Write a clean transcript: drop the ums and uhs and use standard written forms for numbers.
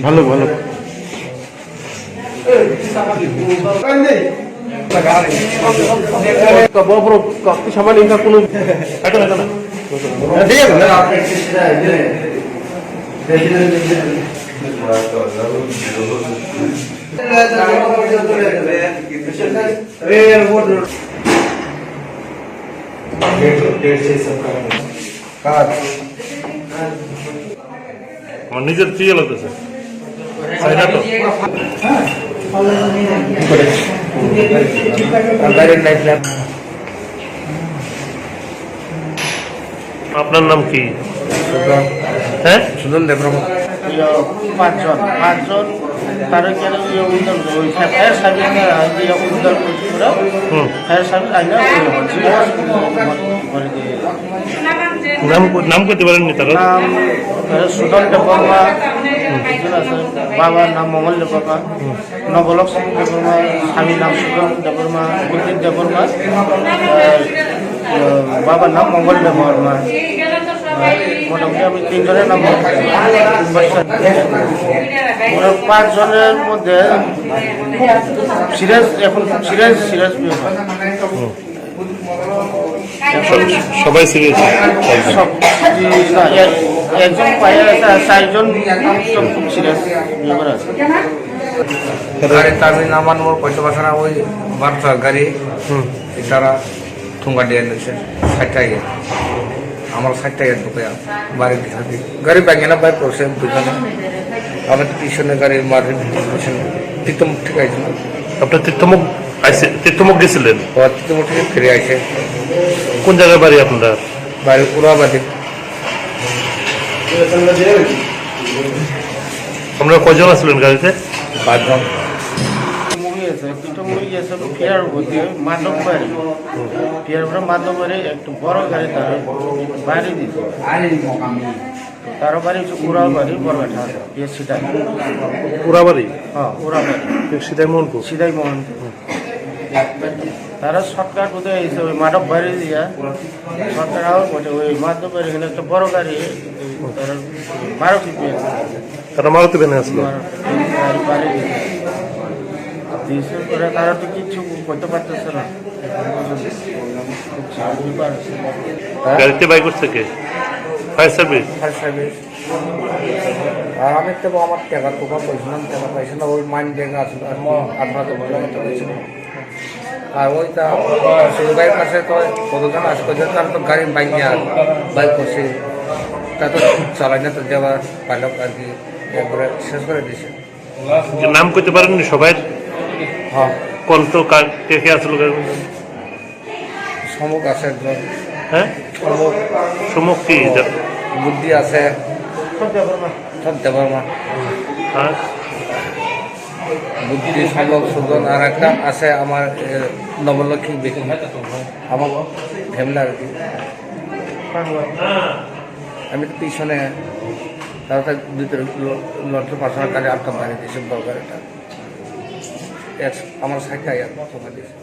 ভালো ভালো বড় বড় সামান ইনকা কোনো আমার নিজের প্রিয় লাগতেছে আপনার নাম কি? হ্যাঁ, সুজন দেবরমা। পাঁচজন তারা কেন ফায়ার সার্ভিস উদ্ধার করছিল ফায়ার সার্ভিস আইনা নাম করতে পারেননি তারা? নাম সুজন দেববর্মা, বাবার নাম মঙ্গল দেববর্মা, নবলক সিং দেববর্মা, স্বামীর নাম সুজন দেববর্মা, বুদ্ধিক দেববর্মা, বাবার নাম মঙ্গল দেববর্মা। মোটামুটি আমি তিনজনের নাম পাঁচজনের মধ্যে সিরিয়াস সবাই সিরিয়াস, একজন চারজন খুব সিরিয়াস গাড়ি তামিল নামান মোর পয়সা বাসা ওই বার্তা গাড়ি তারা ঠুঙ্গা দিয়ে নিচ্ছে 60 টাকা আমার 60 টাকা ঢুকে বাড়ির দিকে গাড়ি ব্যাগে না বাইর করছে দুজনে আমার পিছনে গাড়ি মারি তিতমুখ ঠিক আছে। আপনার তীর্থমুখ গেছিলেন? তিতমুখ থেকে ফিরে আসে। কোন জায়গায় বাড়ি আপনার? বাড়ি পুরাবাদী। আপনারা কজন আসলেন গাড়িতে? 5 জন। মাধববাড়ি একটু বড় গাড়ি তার বাইরে দিচ্ছে তার বাড়ি হচ্ছে উড়াবাড়ি বরগাঠা সিটাই উড়াবাড়ি। হ্যাঁ উড়াবাড়ি সিদাই মোহনপুর। সিদাই মোহনপুর। তারা শর্টকাট কোথায় এসে ওই মাধব বাড়ি দিয়া শর্টকাট আবার বসে ওই মাধব বাড়ি এখানে একটা বড় গাড়ি তারা মারুতি পেয়েছে। তারা মারুতি ভ্যানে আসলো? বাড়ি দিয়েছে করে তারা তো কিচ্ছু করতে পারতেছে না। গাড়িতে বাইক করছে কে? Fire service. Fire service. আর আমি তো আমার টাকা টোকা পাইছিলাম, টাকা পাইছি না ওই মাইন্ড জায়গা আসলে আপনাদের বললাম তো পাইছিলাম। আর ওইটা শুধু গাড়ির কাছে তো কতজন আসে তার তো গাড়ি বাইক নিয়ে বাইক করছে তা তো চালাই না তো দেওয়ার পাইলাম আর কি একবারে শেষ করে দিয়েছে। নাম করতে পারেননি সবাই? হ্যাঁ। কোন তো কে কে আসলো? সমুখ আছে একজন। হ্যাঁ, সমুখ কি? বুদ্ধি আছে, দেববর্মা। আর বুদ্ধি সম্ভব সুজন। আর একটা আছে আমার নবলক্ষ্মী বেশি আমার ফ্যামিলি আর কি। আমি তো পিছনে তারা তো 2-3 পার্সোনাল কাজে 8টা বাইরে দিয়েছে বড় গাড়িটা আমার 60 টাকা দিয়েছে।